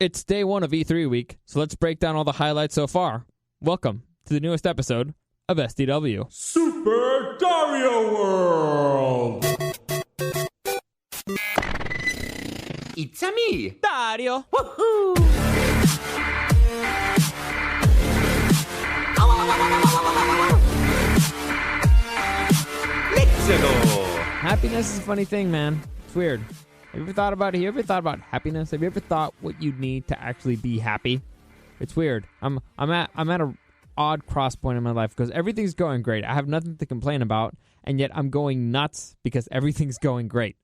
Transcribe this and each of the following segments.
It's day one of E3 week, so let's break down all the highlights so far. Welcome to the newest episode of SDW. Super Dario World! It's a me, Dario! Woohoo! Let's go! Happiness is a funny thing, man. It's weird. Have you ever thought about it? Have you ever thought about happiness? Have you ever thought what you'd need to actually be happy? It's weird. I'm at a odd cross point in my life because everything's going great. I have nothing to complain about, and yet I'm going nuts because everything's going great.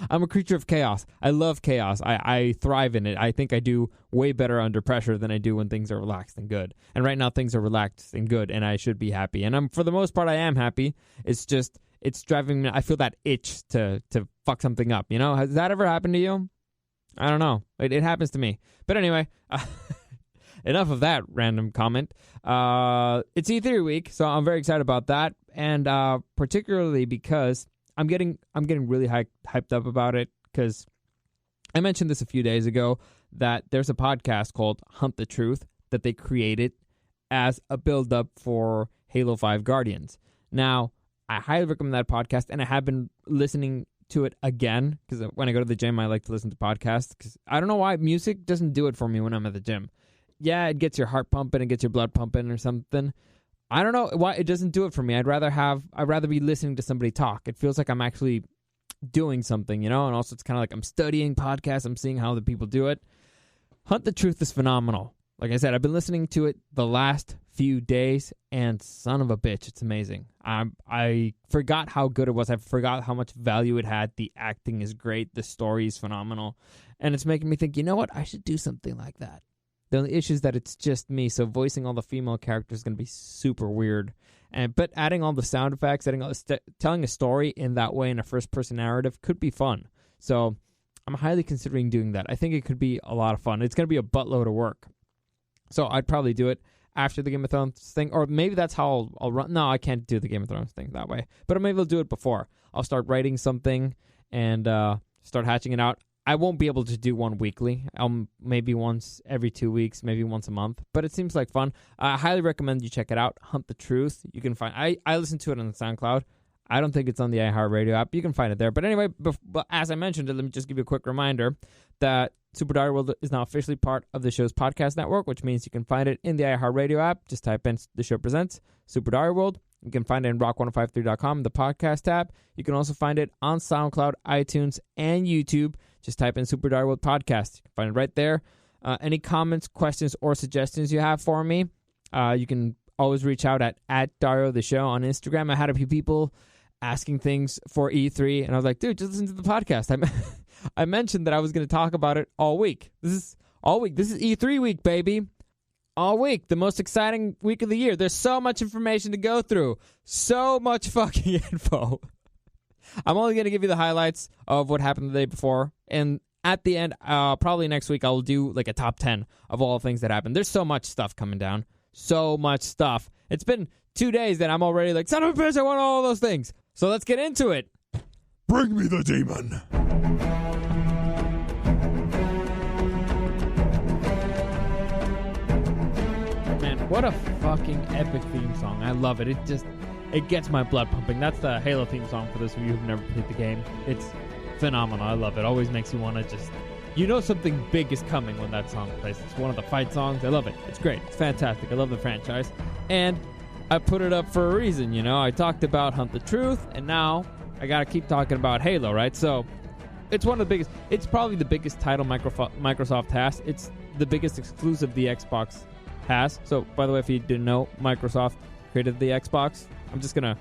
I'm a creature of chaos. I love chaos. I thrive in it. I think I do way better under pressure than I do when things are relaxed and good. And right now things are relaxed and good, and I should be happy. And for the most part, I am happy. It's driving me. I feel that itch to fuck something up. You know, has that ever happened to you? I don't know. It happens to me. But anyway, enough of that random comment. It's E3 week, so I'm very excited about that, and particularly because I'm getting really hyped up about it because I mentioned this a few days ago that there's a podcast called Hunt the Truth that they created as a build-up for Halo 5 Guardians. Now, I highly recommend that podcast, and I have been listening to it again because when I go to the gym, I like to listen to podcasts because I don't know why music doesn't do it for me when I'm at the gym. Yeah, it gets your heart pumping, it gets your blood pumping or something. I don't know why it doesn't do it for me. I'd rather be listening to somebody talk. It feels like I'm actually doing something, you know, and also it's kind of like I'm studying podcasts. I'm seeing how other people do it. Hunt the Truth is phenomenal. Like I said, I've been listening to it the last few days, and son of a bitch, it's amazing. I forgot how good it was. I forgot how much value it had. The acting is great. The story is phenomenal. And it's making me think, you know what? I should do something like that. The only issue is that it's just me, so voicing all the female characters is going to be super weird. But adding all the sound effects, telling a story in that way in a first-person narrative could be fun. So I'm highly considering doing that. I think it could be a lot of fun. It's going to be a buttload of work. So I'd probably do it after the Game of Thrones thing, or maybe that's how I'll run. No, I can't do the Game of Thrones thing that way. But maybe I'll do it before. I'll start writing something and start hatching it out. I won't be able to do one weekly. Maybe once every 2 weeks, maybe once a month. But it seems like fun. I highly recommend you check it out. Hunt the Truth. You can find. I listen to it on the SoundCloud. I don't think it's on the iHeartRadio app. You can find it there. But anyway, as I mentioned, let me just give you a quick reminder that Super Dario World is now officially part of the show's podcast network, which means you can find it in the iHeartRadio app. Just type in The Show Presents Super Dario World. You can find it in rock1053.com, the podcast tab. You can also find it on SoundCloud, iTunes, and YouTube. Just type in Super Dario World Podcast. You can find it right there. Any comments, questions, or suggestions you have for me, you can always reach out at Dario the Show on Instagram. I had a few people asking things for E3, and I was like, dude, just listen to the podcast. I mentioned that I was going to talk about it all week. This is E3 week, baby. All week. The most exciting week of the year. There's so much information to go through. So much fucking info. I'm only going to give you the highlights of what happened the day before. And at the end, probably next week, I'll do like a top 10 of all the things that happened. There's so much stuff coming down. So much stuff. It's been 2 days that I'm already like, son of a bitch, I want all those things. So let's get into it. Bring me the demon! Man, what a fucking epic theme song. I love it. It gets my blood pumping. That's the Halo theme song for those of you who've never played the game. It's phenomenal. I love it. Always makes you want to just... You know something big is coming when that song plays. It's one of the fight songs. I love it. It's great. It's fantastic. I love the franchise. And I put it up for a reason, you know. I talked about Hunt the Truth, and now I got to keep talking about Halo, right? So it's one of the biggest... It's probably the biggest title Microsoft has. It's the biggest exclusive the Xbox has. So, by the way, if you didn't know, Microsoft created the Xbox. I'm just going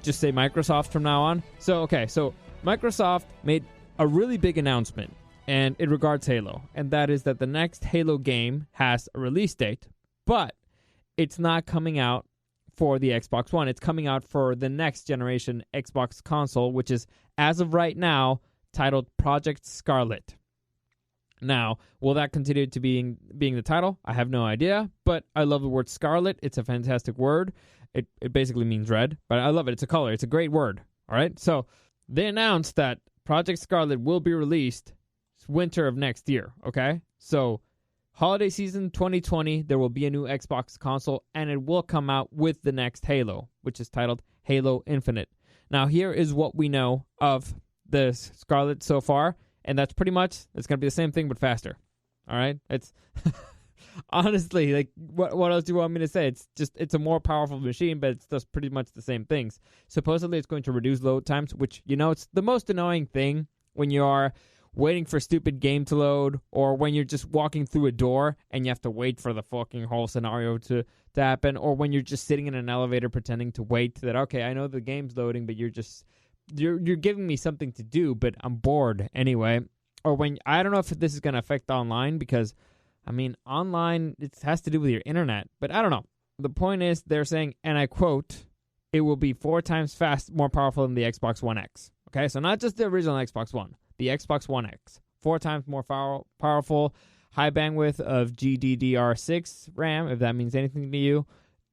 to say Microsoft from now on. So Microsoft made a really big announcement, and it regards Halo. And that is that the next Halo game has a release date, but it's not coming out for the Xbox One. It's coming out for the next generation Xbox console, which is, as of right now, titled Project Scarlet. Now, will that continue to being the title? I have no idea, but I love the word Scarlet. It's a fantastic word. It basically means red, but I love it. It's a color. It's a great word. All right? So they announced that Project Scarlet will be released winter of next year, okay? So, holiday season 2020, there will be a new Xbox console, and it will come out with the next Halo, which is titled Halo Infinite. Now, here is what we know of the Scarlet so far, and that's pretty much, it's going to be the same thing, but faster. All right? It's honestly, like, what else do you want me to say? It's a more powerful machine, but it's just pretty much the same things. Supposedly, it's going to reduce load times, which, it's the most annoying thing when you are waiting for a stupid game to load, or when you're just walking through a door and you have to wait for the fucking whole scenario to happen, or when you're just sitting in an elevator pretending to wait that, okay, I know the game's loading, but you're giving me something to do, but I'm bored anyway. Or when, I don't know if this is going to affect online, because, online, it has to do with your internet, but I don't know. The point is, they're saying, and I quote, it will be 4 times more powerful than the Xbox One X. Okay, so not just the original Xbox One, the Xbox One X. 4 times more powerful, high bandwidth of GDDR6 RAM, if that means anything to you,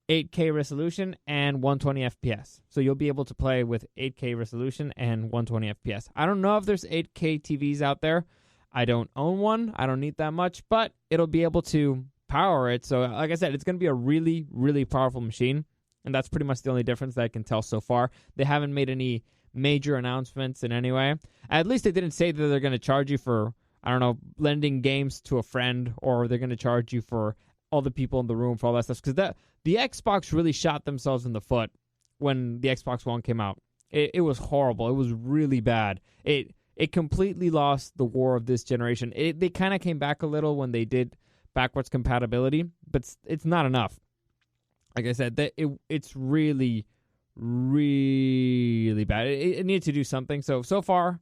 8K resolution, and 120 FPS. So you'll be able to play with 8K resolution and 120 FPS. I don't know if there's 8K TVs out there. I don't own one. I don't need that much, but it'll be able to power it. So like I said, it's going to be a really, really powerful machine, and that's pretty much the only difference that I can tell so far. They haven't made any major announcements in any way. At least they didn't say that they're going to charge you for, lending games to a friend, or they're going to charge you for all the people in the room for all that stuff. Because the Xbox really shot themselves in the foot when the Xbox One came out. It was horrible. It was really bad. It completely lost the war of this generation. They kind of came back a little when they did backwards compatibility, but it's not enough. Like I said, it's really, really bad. It needs to do something. So far,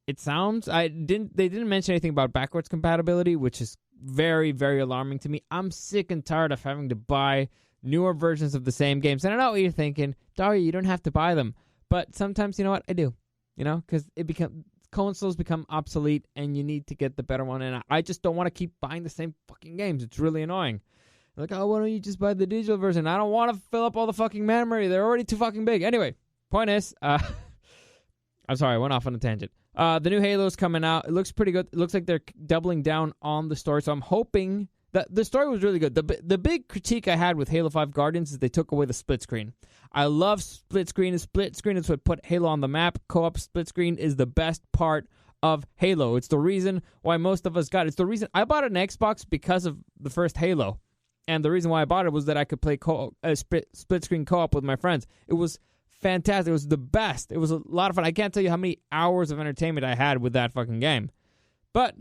it sounds, they didn't mention anything about backwards compatibility, which is very, very alarming to me. I'm sick and tired of having to buy newer versions of the same games. And I know what you're thinking, Dario, you don't have to buy them. But sometimes, you know what, I do. Because consoles become obsolete, and you need to get the better one. And I just don't want to keep buying the same fucking games. It's really annoying. Like, oh, why don't you just buy the digital version? I don't want to fill up all the fucking memory. They're already too fucking big. Anyway, point is, I'm sorry, I went off on a tangent. The new Halo's coming out. It looks pretty good. It looks like they're doubling down on the story, so I'm hoping that the story was really good. The big critique I had with Halo 5 Guardians is they took away the split screen. I love split screen. Split screen is what put Halo on the map. Co-op split screen is the best part of Halo. It's the reason why most of us got it. It's the reason I bought an Xbox because of the first Halo. And the reason why I bought it was that I could play split screen co-op with my friends. It was fantastic. It was the best. It was a lot of fun. I can't tell you how many hours of entertainment I had with that fucking game. But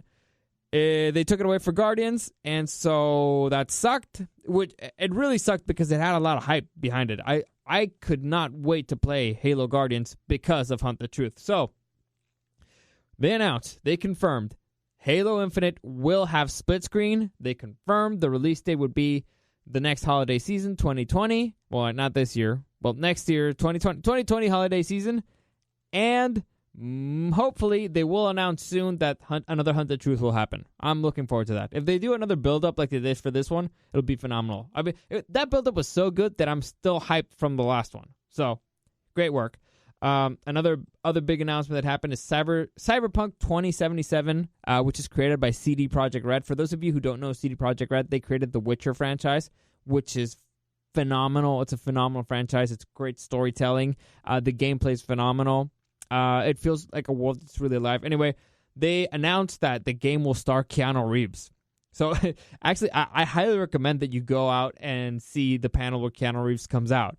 they took it away for Guardians, and so that sucked. It really sucked because it had a lot of hype behind it. I could not wait to play Halo Guardians because of Hunt the Truth. So they confirmed, Halo Infinite will have split screen. They confirmed the release date would be the next holiday season, 2020. Well, not this year. Well, next year, 2020 holiday season. And hopefully they will announce soon that another Hunt the Truth will happen. I'm looking forward to that. If they do another build-up like they did for this one, it'll be phenomenal. That build-up was so good that I'm still hyped from the last one. So, great work. Another big announcement that happened is Cyberpunk 2077, which is created by CD Projekt Red. For those of you who don't know CD Projekt Red, they created the Witcher franchise, which is phenomenal. It's a phenomenal franchise. It's great storytelling. The gameplay is phenomenal. It feels like a world that's really alive. Anyway, they announced that the game will star Keanu Reeves. So, actually, I highly recommend that you go out and see the panel where Keanu Reeves comes out.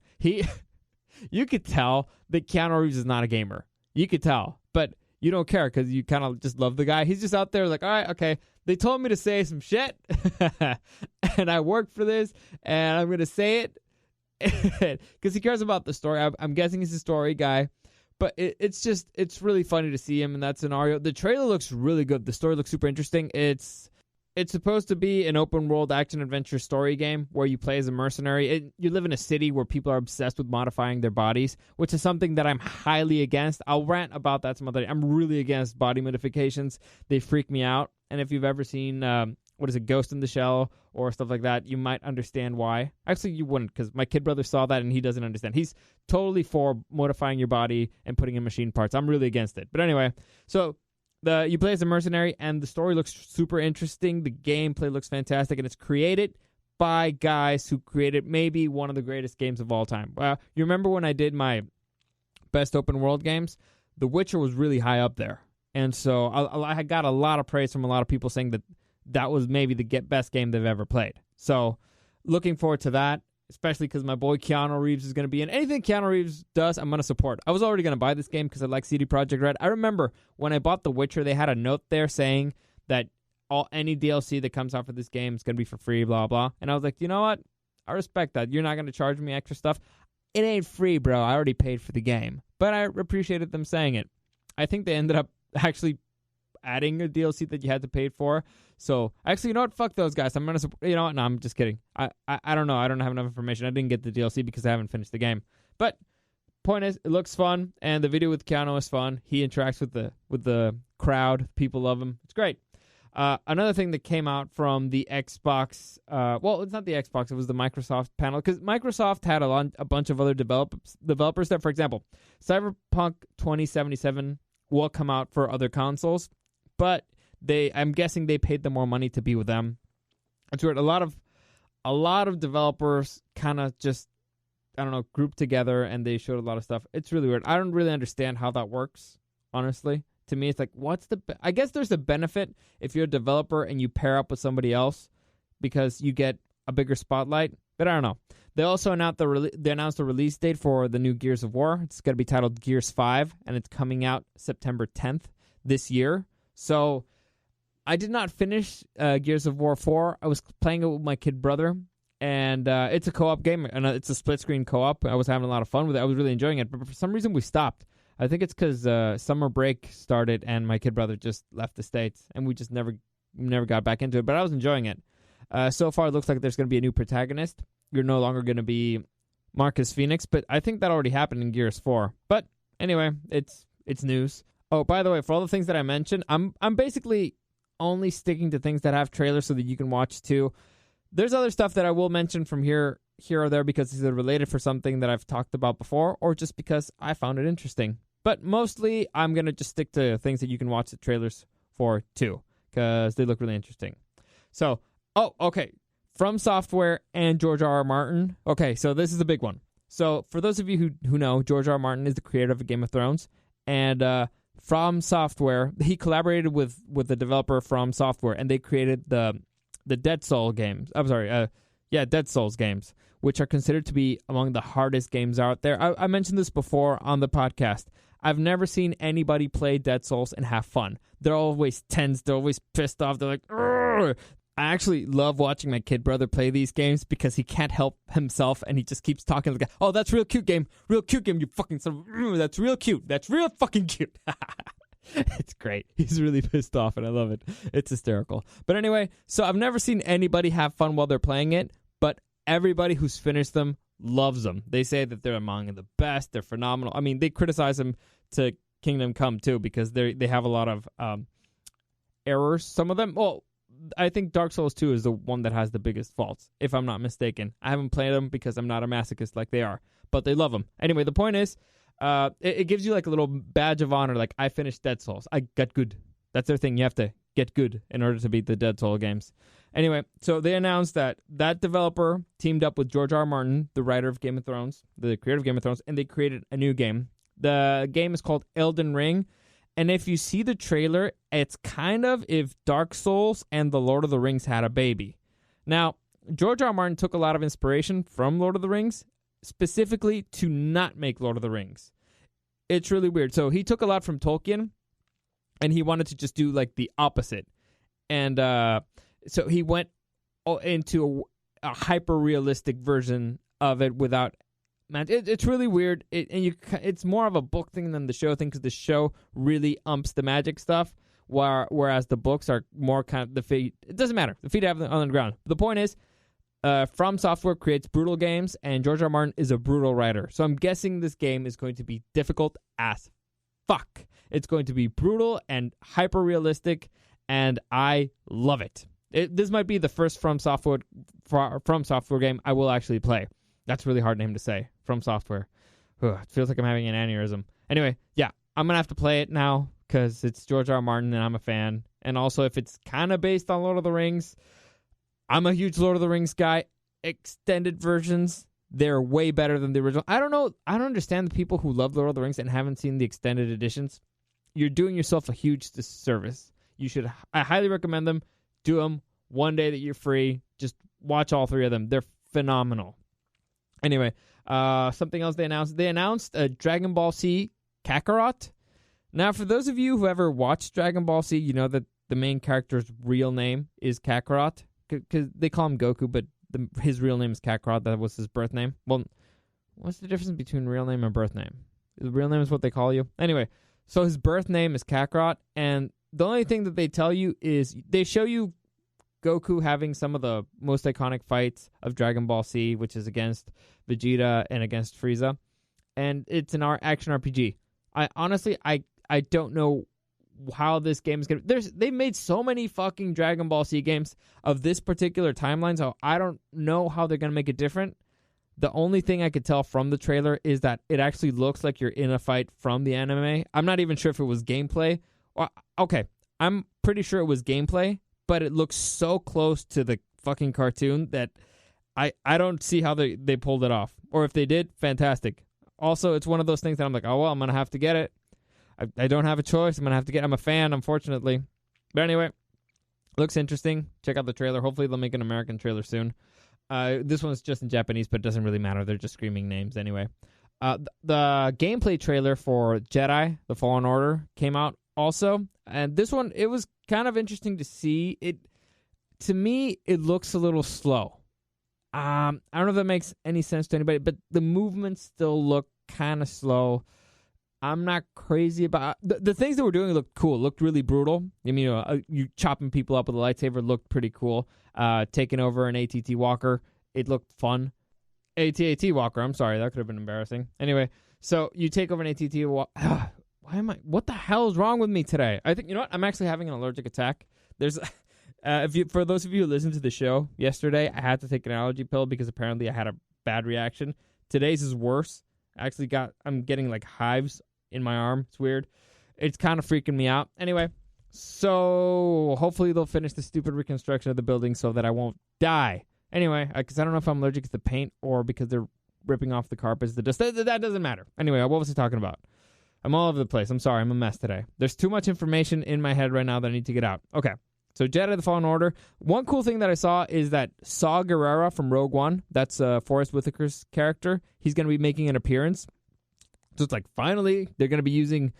You could tell that Keanu Reeves is not a gamer. You could tell, but you don't care because you kind of just love the guy. He's just out there like, all right, okay, they told me to say some shit, and I worked for this, and I'm going to say it because he cares about the story. I'm guessing he's a story guy, but it's really funny to see him in that scenario. The trailer looks really good. The story looks super interesting. It's supposed to be an open-world action-adventure story game where you play as a mercenary. You live in a city where people are obsessed with modifying their bodies, which is something that I'm highly against. I'll rant about that some other day. I'm really against body modifications. They freak me out. And if you've ever seen, Ghost in the Shell or stuff like that, you might understand why. Actually, you wouldn't, because my kid brother saw that and he doesn't understand. He's totally for modifying your body and putting in machine parts. I'm really against it. But anyway, so You play as a mercenary, and the story looks super interesting. The gameplay looks fantastic, and it's created by guys who created maybe one of the greatest games of all time. You remember when I did my best open world games? The Witcher was really high up there. And so I got a lot of praise from a lot of people saying that was maybe the best game they've ever played. So looking forward to that, especially because my boy Keanu Reeves is going to be in. Anything Keanu Reeves does, I'm going to support. I was already going to buy this game because I like CD Projekt Red. I remember when I bought The Witcher, they had a note there saying that any DLC that comes out for this game is going to be for free, blah, blah. And I was like, you know what? I respect that. You're not going to charge me extra stuff. It ain't free, bro. I already paid for the game. But I appreciated them saying it. I think they ended up actually adding a DLC that you had to pay for. So, actually, you know what? Fuck those guys. I'm going to support. You know what? No, I'm just kidding. I don't know. I don't have enough information. I didn't get the DLC because I haven't finished the game. But point is, it looks fun, and the video with Keanu is fun. He interacts with the crowd. People love him. It's great. Another thing that came out from the Xbox, well, it's not the Xbox, it was the Microsoft panel, because Microsoft had a bunch of other developers that, for example, Cyberpunk 2077 will come out for other consoles, but I'm guessing they paid them more money to be with them. It's weird. A lot of developers kind of just, I don't know, grouped together, and they showed a lot of stuff. It's really weird. I don't really understand how that works, honestly. To me, it's like, I guess there's a benefit if you're a developer and you pair up with somebody else because you get a bigger spotlight, but I don't know. They also announced the release date for the new Gears of War. It's going to be titled Gears 5, and it's coming out September 10th this year. So I did not finish Gears of War 4. I was playing it with my kid brother, and it's a co-op game, and it's a split-screen co-op. I was having a lot of fun with it. I was really enjoying it, but for some reason we stopped. I think it's because summer break started and my kid brother just left the States, and we just never got back into it, but I was enjoying it. So far, it looks like there's going to be a new protagonist. You're no longer going to be Marcus Phoenix, but I think that already happened in Gears 4. But anyway, it's news. Oh, by the way, for all the things that I mentioned, I'm basically only sticking to things that have trailers so that you can watch too. There's other stuff that I will mention from here or there because it's related for something that I've talked about before, or just because I found it interesting. But mostly, I'm going to just stick to things that you can watch the trailers for, too, because they look really interesting. So, okay. From Software and George R.R. Martin. Okay, so this is a big one. So, for those of you who know, George R.R. Martin is the creator of Game of Thrones. And From Software, he collaborated with the developer From Software, and they created the Dead Souls games. I'm sorry, Dead Souls games, which are considered to be among the hardest games out there. I mentioned this before on the podcast. I've never seen anybody play Dead Souls and have fun. They're always tense. They're always pissed off. They're like, "Urgh." I actually love watching my kid brother play these games because he can't help himself, and he just keeps talking like, "Oh, that's real cute game. Real cute game, you fucking son of... That's real cute. That's real fucking cute." It's great. He's really pissed off, and I love it. It's hysterical. But anyway, so I've never seen anybody have fun while they're playing it, but everybody who's finished them loves them. They say that they're among the best. They're phenomenal. I mean, they criticize them to Kingdom Come too because they have a lot of errors. Some of them, well, I think Dark Souls 2 is the one that has the biggest faults, if I'm not mistaken. I haven't played them because I'm not a masochist like they are, but they love them. Anyway, the point is, it gives you like a little badge of honor, like I finished Dead Souls. I got good. That's their thing. You have to get good in order to beat the Dead Souls games. Anyway, so they announced that developer teamed up with George R. R. Martin, the writer of Game of Thrones, the creator of Game of Thrones, and they created a new game. The game is called Elden Ring, and if you see the trailer, it's kind of if Dark Souls and The Lord of the Rings had a baby. Now, George R. R. Martin took a lot of inspiration from Lord of the Rings, specifically to not make Lord of the Rings. It's really weird. So he took a lot from Tolkien, and he wanted to just do like the opposite. And so he went into a hyper-realistic version of it without... Man, it's really weird. It's more of a book thing than the show thing because the show really umps the magic stuff, whereas the books are more kind of the feet. It doesn't matter. The feet have it on the ground. The point is, From Software creates brutal games, and George R. R. Martin is a brutal writer. So I'm guessing this game is going to be difficult as fuck. It's going to be brutal and hyper-realistic, and I love it. This might be the first From Software game I will actually play. That's a really hard name to say, From Software. Ugh, it feels like I'm having an aneurysm. Anyway, yeah, I'm going to have to play it now because it's George R. R. Martin and I'm a fan. And also, if it's kind of based on Lord of the Rings, I'm a huge Lord of the Rings guy. Extended versions, they're way better than the original. I don't know. I don't understand the people who love Lord of the Rings and haven't seen the extended editions. You're doing yourself a huge disservice. I highly recommend them. Do them one day that you're free. Just watch all 3 of them. They're phenomenal. Anyway, something else they announced. They announced a Dragon Ball Z Kakarot. Now, for those of you who ever watched Dragon Ball Z, you know that the main character's real name is Kakarot. Because they call him Goku, but his real name is Kakarot. That was his birth name. Well, what's the difference between real name and birth name? The real name is what they call you. Anyway, so his birth name is Kakarot, and the only thing that they tell you is they show you Goku having some of the most iconic fights of Dragon Ball Z, which is against Vegeta and against Frieza, and it's an action RPG. I don't know how this game is going to... They made so many fucking Dragon Ball Z games of this particular timeline, so I don't know how they're going to make it different. The only thing I could tell from the trailer is that it actually looks like you're in a fight from the anime. I'm not even sure if it was gameplay. Okay, I'm pretty sure it was gameplay, but it looks so close to the fucking cartoon that I don't see how they pulled it off. Or if they did, fantastic. Also, it's one of those things that I'm like, oh, well, I'm going to have to get it. I don't have a choice. I'm a fan, unfortunately. But anyway, looks interesting. Check out the trailer. Hopefully they'll make an American trailer soon. This one's just in Japanese, but it doesn't really matter. They're just screaming names anyway. The gameplay trailer for Jedi, The Fallen Order, came out also. And this one, it was kind of interesting to see. To me, it looks a little slow. I don't know if that makes any sense to anybody, but the movements still look kind of slow. I'm not crazy about... The things that we're doing looked cool. Looked really brutal. I mean, you chopping people up with a lightsaber looked pretty cool. Taking over an ATT walker, it looked fun. AT-AT walker, I'm sorry. That could have been embarrassing. Anyway, so you take over an ATT walker... What the hell is wrong with me today? I think, you know what? I'm actually having an allergic attack. There's... for those of you who listened to the show yesterday, I had to take an allergy pill because apparently I had a bad reaction. Today's is worse. I'm getting like hives in my arm. It's weird. It's kind of freaking me out. Anyway, so hopefully they'll finish the stupid reconstruction of the building so that I won't die. Anyway, because I don't know if I'm allergic to the paint or because they're ripping off the carpets. That doesn't matter. Anyway, what was I talking about? I'm all over the place. I'm sorry. I'm a mess today. There's too much information in my head right now that I need to get out. Okay. So Jedi The Fallen Order. One cool thing that I saw is that Saw Gerrera from Rogue One, that's Forrest Whitaker's character, he's going to be making an appearance. So it's like, finally, they're going to be using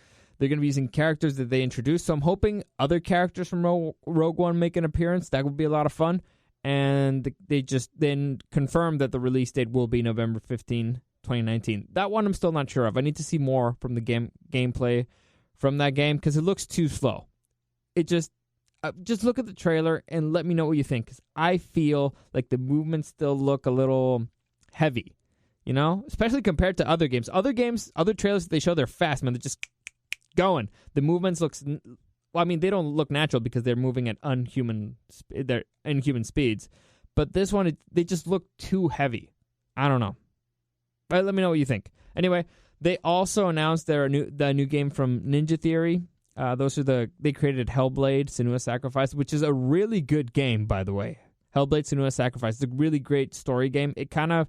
characters that they introduced. So I'm hoping other characters from Rogue One make an appearance. That would be a lot of fun. And they just then confirmed that the release date will be November 15, 2019. That one I'm still not sure of. I need to see more from the gameplay from that game because it looks too slow. It just look at the trailer and let me know what you think. Because I feel like the movements still look a little heavy, you know? Especially compared to other games. Other trailers that they show, they're fast, man. They're just going. The movements they don't look natural because they're moving at inhuman speeds. But this one, they just look too heavy. I don't know. But let me know what you think. Anyway, they also announced the new game from Ninja Theory. They created Hellblade: Senua's Sacrifice, which is a really good game, by the way. Hellblade: Senua's Sacrifice is a really great story game. It kind of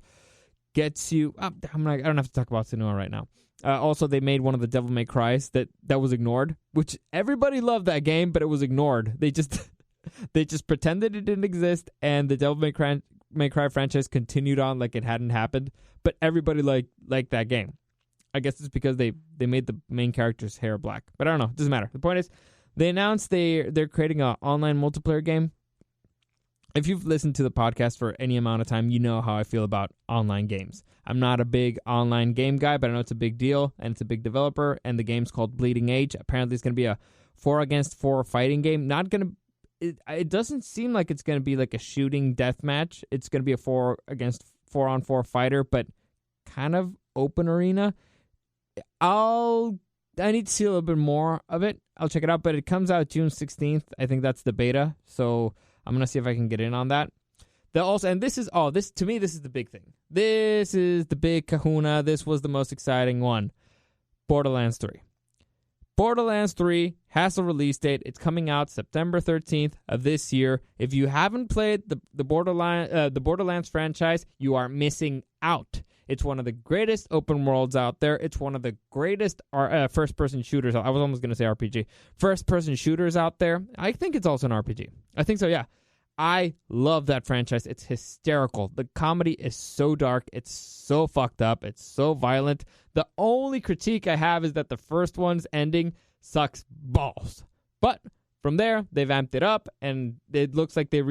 gets you... I don't have to talk about Senua right now. Also, they made one of the Devil May Cries that was ignored, which everybody loved that game, but it was ignored. They just pretended it didn't exist, and the Devil May Cry franchise continued on like it hadn't happened, but everybody liked that game. I guess it's because they made the main character's hair black. But I don't know. It doesn't matter. The point is, they announced they're creating an online multiplayer game. If you've listened to the podcast for any amount of time, you know how I feel about online games. I'm not a big online game guy, but I know it's a big deal, and it's a big developer, and the game's called Bleeding Age. Apparently, it's going to be a 4-against-4 fighting game. It doesn't seem like it's going to be like a shooting deathmatch. It's going to be a 4-on-4 fighter, but kind of open arena. I need to see a little bit more of it. I'll check it out, but it comes out June 16th. I think that's the beta, so I'm going to see if I can get in on that. This is the big thing. This is the big kahuna. This was the most exciting one. Borderlands 3. Borderlands 3 has a release date. It's coming out September 13th of this year. If you haven't played the Borderlands franchise, you are missing out. It's one of the greatest open worlds out there. It's one of the greatest first-person shooters. I was almost going to say RPG. First-person shooters out there. I think it's also an RPG. I think so, yeah. I love that franchise. It's hysterical. The comedy is so dark. It's so fucked up. It's so violent. The only critique I have is that the first one's ending sucks balls. But from there, they've amped it up, and it looks like they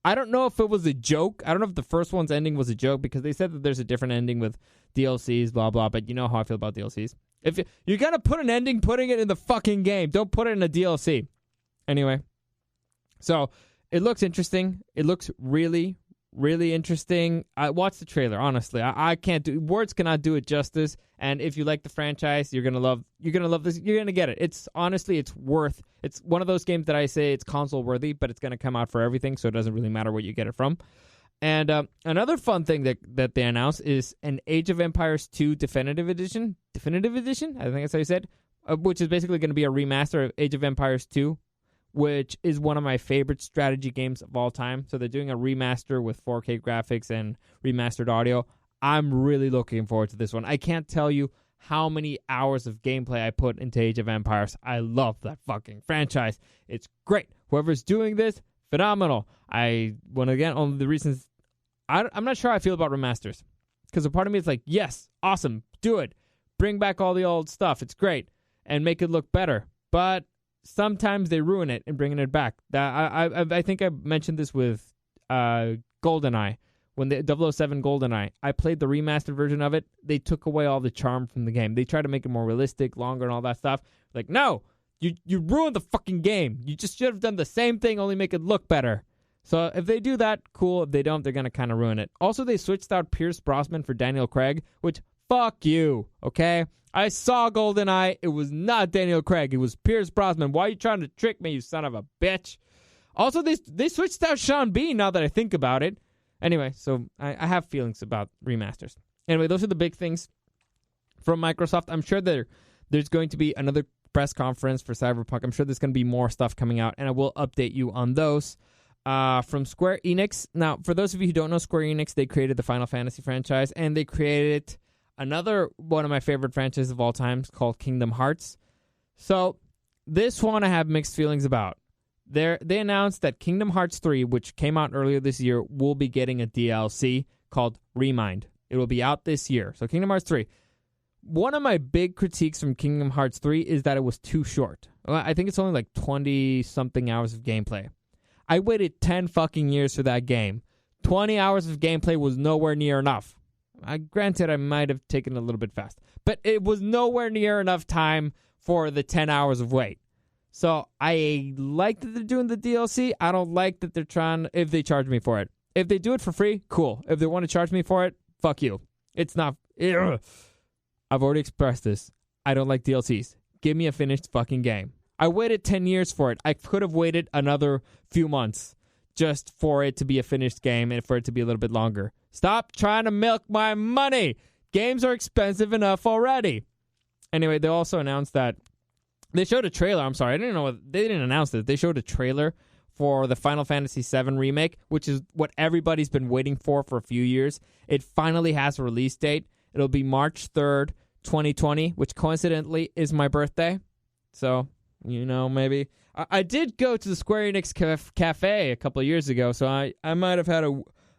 I don't know if it was a joke. I don't know if the first one's ending was a joke, because they said that there's a different ending with DLCs, blah, blah, but you know how I feel about DLCs. If you're going to put an ending, putting it in the fucking game. Don't put it in a DLC. Anyway, so it looks interesting. It looks really, really interesting. I watched the trailer, honestly. I can't do words cannot do it justice. And if you like the franchise, you're gonna love this. You're gonna get it. It's honestly, it's one of those games that I say it's console worthy, but it's gonna come out for everything, so it doesn't really matter what you get it from. And another fun thing that they announced is an Age of Empires 2 Definitive Edition. I think that's how you said, which is basically going to be a remaster of Age of Empires 2, which is one of my favorite strategy games of all time. So they're doing a remaster with 4K graphics and remastered audio. I'm really looking forward to this one. I can't tell you how many hours of gameplay I put into Age of Empires. I love that fucking franchise. It's great. Whoever's doing this, phenomenal. One of the reasons I'm not sure how I feel about remasters, because a part of me is like, yes, awesome, do it. Bring back all the old stuff. It's great. And make it look better. But sometimes they ruin it in bringing it back. I think I mentioned this with GoldenEye. When the 007 GoldenEye, I played the remastered version of it. They took away all the charm from the game. They tried to make it more realistic, longer, and all that stuff. Like, no, you ruined the fucking game. You just should have done the same thing, only make it look better. So if they do that, cool. If they don't, they're going to kind of ruin it. Also, they switched out Pierce Brosnan for Daniel Craig, which, fuck you, okay? I saw GoldenEye. It was not Daniel Craig. It was Pierce Brosnan. Why are you trying to trick me, you son of a bitch? Also, they switched out Sean Bean, now that I think about it. Anyway, so I have feelings about remasters. Anyway, those are the big things from Microsoft. I'm sure there's going to be another press conference for Cyberpunk. I'm sure there's going to be more stuff coming out, and I will update you on those. From Square Enix. Now, for those of you who don't know Square Enix, they created the Final Fantasy franchise, and they created another one of my favorite franchises of all time called Kingdom Hearts. So, this one I have mixed feelings about. They announced that Kingdom Hearts 3, which came out earlier this year, will be getting a DLC called Remind. It will be out this year. So, Kingdom Hearts 3. One of my big critiques from Kingdom Hearts 3 is that it was too short. I think it's only like 20-something hours of gameplay. I waited 10 fucking years for that game. 20 hours of gameplay was nowhere near enough. Granted, I might have taken it a little bit fast, but it was nowhere near enough time for the 10 hours of wait. So I like that they're doing the DLC. I don't like that they're trying, if they charge me for it. If they do it for free, cool. If they want to charge me for it, fuck you. It's not, ugh. I've already expressed this. I don't like DLCs. Give me a finished fucking game. I waited 10 years for it. I could have waited another few months just for it to be a finished game and for it to be a little bit longer. Stop trying to milk my money. Games are expensive enough already. Anyway, they also announced that they showed a trailer. I'm sorry, they didn't announce this. They showed a trailer for the Final Fantasy VII remake, which is what everybody's been waiting for a few years. It finally has a release date. It'll be March 3rd, 2020, which coincidentally is my birthday. So, maybe. I did go to the Square Enix cafe a couple of years ago, so I might have had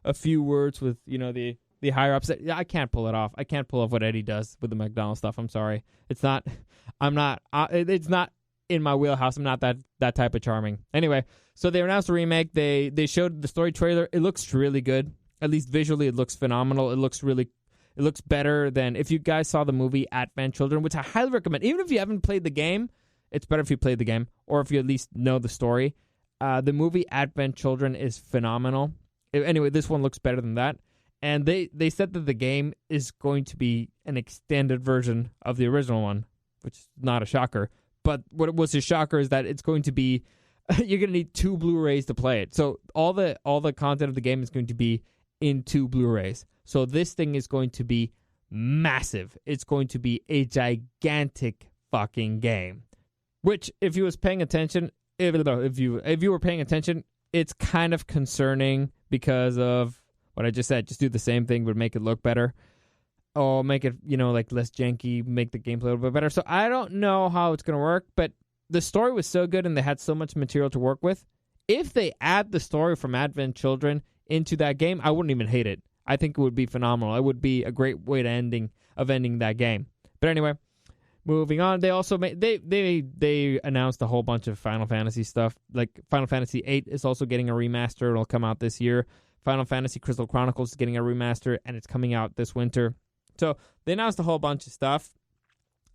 a few words with, the higher-ups. I can't pull it off. I can't pull off what Eddie does with the McDonald's stuff. I'm sorry. It's not in my wheelhouse. I'm not that type of charming. Anyway, so they announced a remake. They showed the story trailer. It looks really good. At least visually, it looks phenomenal. It looks better than if you guys saw the movie Advent Children, which I highly recommend. Even if you haven't played the game, it's better if you played the game, or if you at least know the story. The movie Advent Children is phenomenal. Anyway, this one looks better than that. And they said that the game is going to be an extended version of the original one, which is not a shocker. But what was a shocker is that it's going to be, you're going to need 2 Blu-rays to play it. So all the content of the game is going to be in 2 Blu-rays. So this thing is going to be massive. It's going to be a gigantic fucking game. Which, if you was paying attention, if you were paying attention, it's kind of concerning because of what I just said. Just do the same thing, but make it look better. Or make it, like less janky, make the gameplay a little bit better. So I don't know how it's going to work, but the story was so good and they had so much material to work with. If they add the story from Advent Children into that game, I wouldn't even hate it. I think it would be phenomenal. It would be a great way to ending that game. But anyway, moving on. They also they announced a whole bunch of Final Fantasy stuff. Like Final Fantasy VIII is also getting a remaster. It'll come out this year. Final Fantasy Crystal Chronicles is getting a remaster, and it's coming out this winter. So they announced a whole bunch of stuff.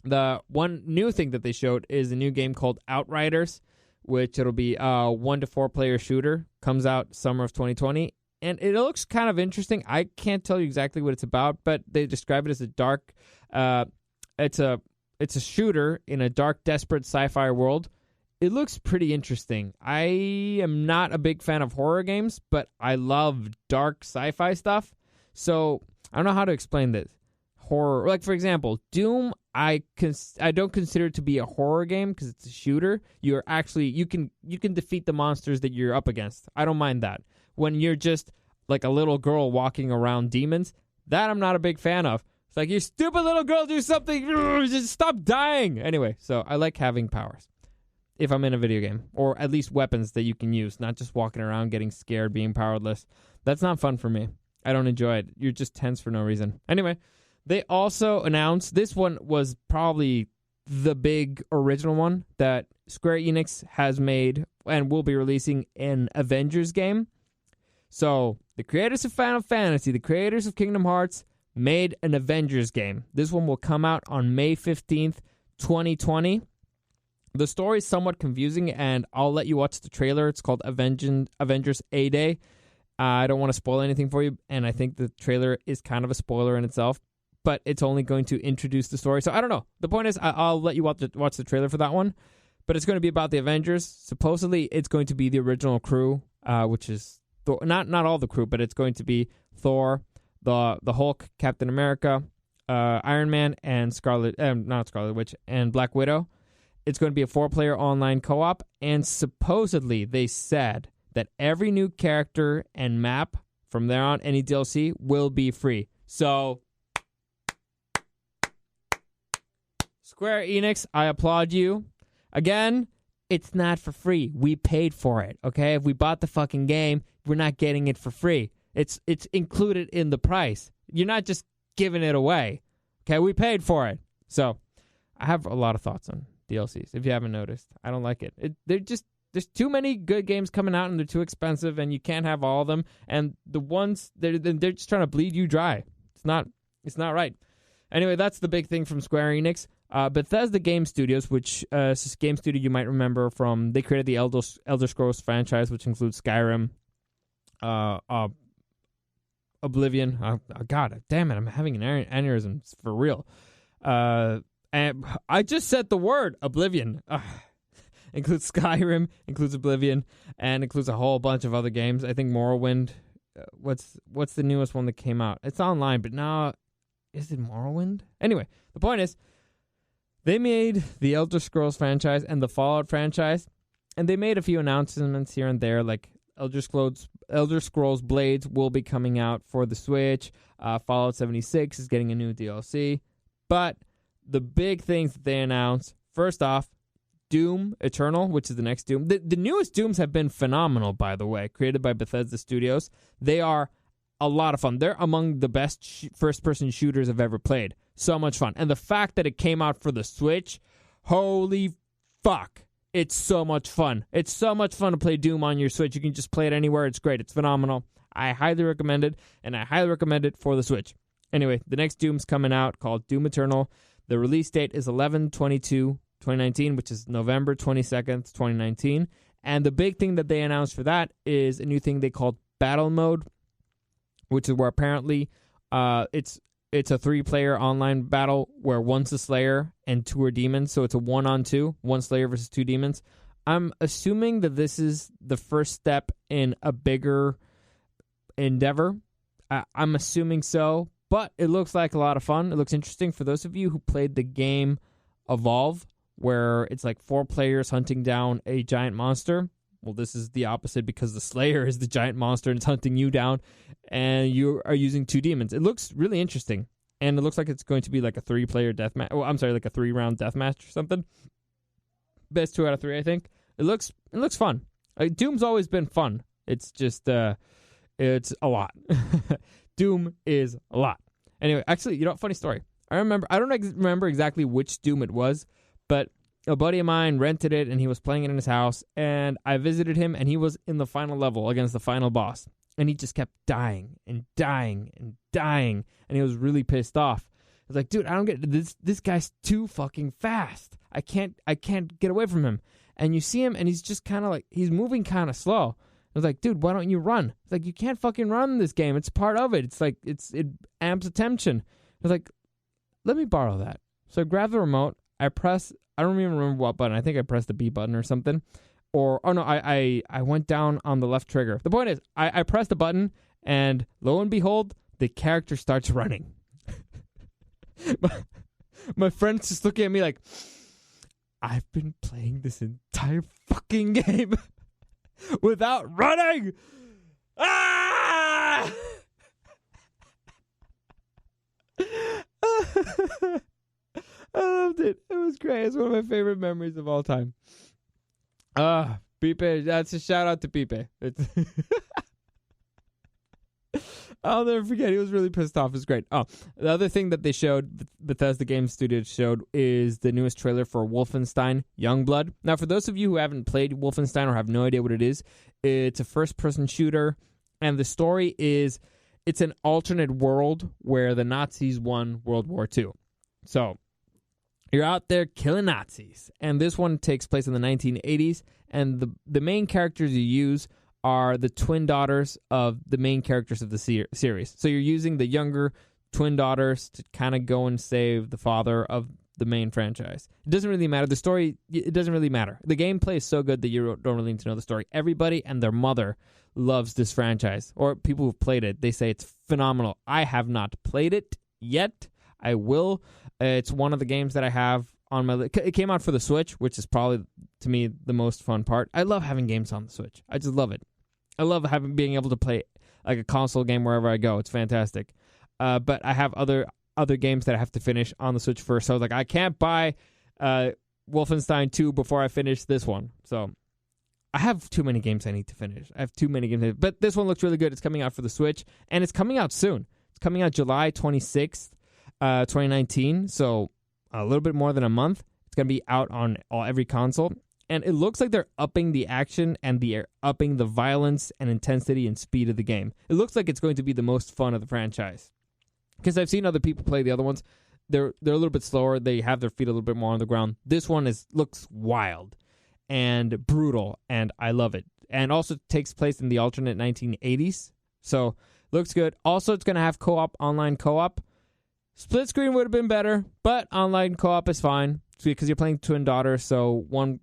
The one new thing that they showed is a new game called Outriders, which it'll be a 1 to 4 player shooter. Comes out summer of 2020, and it looks kind of interesting. I can't tell you exactly what it's about, but they describe it as a dark. It's a shooter in a dark, desperate sci-fi world. It looks pretty interesting. I am not a big fan of horror games, but I love dark sci-fi stuff. So I don't know how to explain this. Horror, like for example, Doom, I don't consider it to be a horror game because it's a shooter. You can defeat the monsters that you're up against. I don't mind that. When you're just like a little girl walking around demons, that I'm not a big fan of. It's like, you stupid little girl, do something, just stop dying. Anyway, so I like having powers if I'm in a video game, or at least weapons that you can use, not just walking around getting scared, being powerless. That's not fun for me. I don't enjoy it. You're just tense for no reason. Anyway, they also announced, this one was probably the big original one, that Square Enix has made and will be releasing an Avengers game. So, the creators of Final Fantasy, the creators of Kingdom Hearts, made an Avengers game. This one will come out on May 15th, 2020. The story is somewhat confusing, and I'll let you watch the trailer. It's called Avengers A-Day. I don't want to spoil anything for you, and I think the trailer is kind of a spoiler in itself, but it's only going to introduce the story. So I don't know. The point is, I'll let you watch the trailer for that one, but it's going to be about the Avengers. Supposedly, it's going to be the original crew, which is Thor, not all the crew, but it's going to be Thor, the Hulk, Captain America, Iron Man, and not Scarlet Witch, and Black Widow. It's going to be a 4-player online co-op, and supposedly they said that every new character and map from there on, any DLC, will be free. So, Square Enix, I applaud you. Again, it's not for free. We paid for it, okay? If we bought the fucking game, we're not getting it for free. It's included in the price. You're not just giving it away, okay? We paid for it. So, I have a lot of thoughts on DLCs, if you haven't noticed. I don't like it. There's too many good games coming out, and they're too expensive, and you can't have all of them. And the ones, they're just trying to bleed you dry. It's not right. Anyway, that's the big thing from Square Enix. Bethesda Game Studios, which is a game studio you might remember from, they created the Elder Scrolls franchise, which includes Skyrim, Oblivion. God damn it, I'm having an aneurysm for real. And I just said the word Oblivion. Includes Skyrim, includes Oblivion, and includes a whole bunch of other games. I think Morrowind. What's the newest one that came out? It's online, but now, is it Morrowind? Anyway, the point is, they made the Elder Scrolls franchise and the Fallout franchise, and they made a few announcements here and there, like Elder Scrolls Blades will be coming out for the Switch. Fallout 76 is getting a new DLC. But the big things that they announced, first off, Doom Eternal, which is the next Doom. The newest Dooms have been phenomenal, by the way, created by Bethesda Studios. They are a lot of fun. They're among the best first-person shooters I've ever played. So much fun. And the fact that it came out for the Switch, holy fuck. It's so much fun. It's so much fun to play Doom on your Switch. You can just play it anywhere. It's great. It's phenomenal. I highly recommend it, and I highly recommend it for the Switch. Anyway, the next Doom's coming out called Doom Eternal. The release date is 11/22/2019, which is November 22nd, 2019. And the big thing that they announced for that is a new thing they called Battle Mode, which is where apparently it's a 3-player online battle where one's a Slayer and 2 are demons. So it's a 1-on-2, 1 Slayer versus 2 demons. I'm assuming that this is the first step in a bigger endeavor. I'm assuming so, but it looks like a lot of fun. It looks interesting. For those of you who played the game Evolve, where it's like 4 players hunting down a giant monster. Well, this is the opposite because the Slayer is the giant monster and it's hunting you down, and you are using 2 demons. It looks really interesting, and it looks like it's going to be like a 3-player deathmatch. Oh, I'm sorry, like a 3-round deathmatch or something. Best 2 out of 3, I think. It looks fun. Doom's always been fun. It's just it's a lot. Doom is a lot. Anyway, actually, funny story. I don't remember exactly which Doom it was, but a buddy of mine rented it, and he was playing it in his house, and I visited him, and he was in the final level against the final boss, and he just kept dying and dying and dying, and he was really pissed off. I was like, dude, I don't get this. This guy's too fucking fast. I can't get away from him. And you see him, and he's just kind of like, he's moving kind of slow. I was like, dude, why don't you run? It's like, you can't fucking run in this game. It's part of it. It's like, it amps attention. I was like, let me borrow that. So I grab the remote. I don't even remember what button. I think I pressed the B button or something. I went down on the left trigger. The point is, I pressed the button, and lo and behold, the character starts running. My friend's just looking at me like, I've been playing this entire fucking game without running. Ah! I loved it. It was great. It's one of my favorite memories of all time. Pipe. That's a shout out to Pipe. I'll never forget. He was really pissed off. It was great. Oh, the other thing that they showed, Bethesda Game Studios showed, is the newest trailer for Wolfenstein Youngblood. Now, for those of you who haven't played Wolfenstein or have no idea what it is, it's a first-person shooter, and the story is it's an alternate world where the Nazis won World War II. So you're out there killing Nazis, and this one takes place in the 1980s, and the main characters you use are the twin daughters of the main characters of the series. So you're using the younger twin daughters to kind of go and save the father of the main franchise. It doesn't really matter. The story, it doesn't really matter. The gameplay is so good that you don't really need to know the story. Everybody and their mother loves this franchise, or people who've played it. They say it's phenomenal. I have not played it yet. I will. It's one of the games that I have on my list. It came out for the Switch, which is probably, to me, the most fun part. I love having games on the Switch. I just love it. I love being able to play like a console game wherever I go. It's fantastic. But I have other games that I have to finish on the Switch first. So I was like, I can't buy Wolfenstein 2 before I finish this one. So I have too many games I need to finish. I have too many games. But this one looks really good. It's coming out for the Switch, and it's coming out soon. It's coming out July 26th, 2019. So a little bit more than a month. It's going to be out on every console. And it looks like they're upping the action and they're upping the violence and intensity and speed of the game. It looks like it's going to be the most fun of the franchise. Because I've seen other people play the other ones. They're a little bit slower. They have their feet a little bit more on the ground. This one looks wild and brutal, and I love it. And also takes place in the alternate 1980s. So looks good. Also, it's going to have online co-op. Split screen would have been better, but online co-op is fine. Because you're playing twin daughters, so one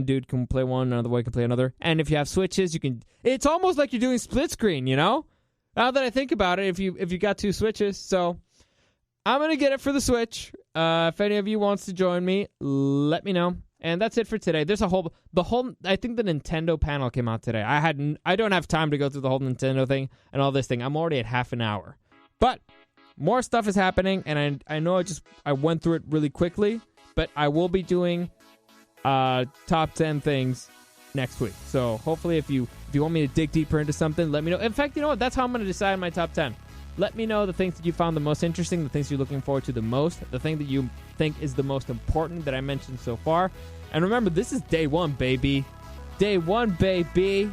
dude can play one, another one can play another. And if you have Switches, you can. It's almost like you're doing split screen, you know? Now that I think about it, if you got 2 Switches, so I'm gonna get it for the Switch. If any of you wants to join me, let me know. And that's it for today. There's I think the Nintendo panel came out today. I don't have time to go through the whole Nintendo thing and all this thing. I'm already at half an hour, but more stuff is happening, and I know I went through it really quickly, but I will be doing top 10 things next week. So hopefully if you want me to dig deeper into something, let me know. In fact, you know what? That's how I'm going to decide my top 10. Let me know the things that you found the most interesting, the things you're looking forward to the most, the thing that you think is the most important that I mentioned so far. And remember, this is day 1, baby. Day 1, baby.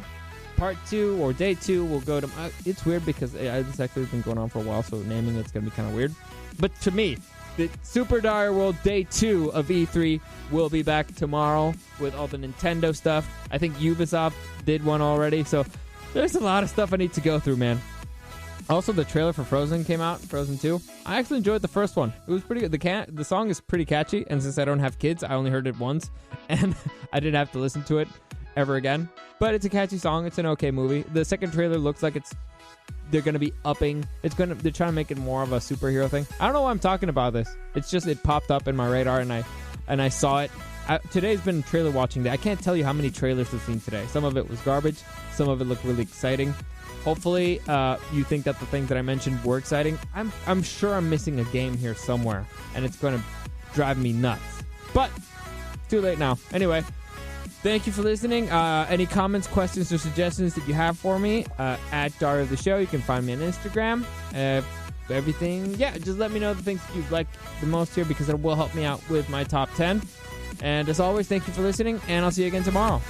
Part 2 or day 2 will go to... it's weird because this actually has been going on for a while, so naming it's going to be kind of weird. But to me, the Super Dario World Day 2 of E3 will be back tomorrow with all the Nintendo stuff. I think Ubisoft did one already, so there's a lot of stuff I need to go through, man. Also, the trailer for Frozen came out, Frozen 2. I actually enjoyed the first one. It was pretty good. The song is pretty catchy, and since I don't have kids, I only heard it once, and I didn't have to listen to it ever again. But it's a catchy song. It's an okay movie. The second trailer looks like they're going to be upping. They're trying to make it more of a superhero thing. I don't know why I'm talking about this. It's just it popped up in my radar, and and I saw it. Today's been trailer watching day. I can't tell you how many trailers I've seen today. Some of it was garbage. Some of it looked really exciting. Hopefully, you think that the things that I mentioned were exciting. I'm sure I'm missing a game here somewhere, and it's going to drive me nuts. But it's too late now. Anyway, thank you for listening. Any comments, questions, or suggestions that you have for me, at Dario the Show. You can find me on Instagram. Everything, just let me know the things that you like the most here, because it will help me out with my top 10. And as always, thank you for listening, and I'll see you again tomorrow.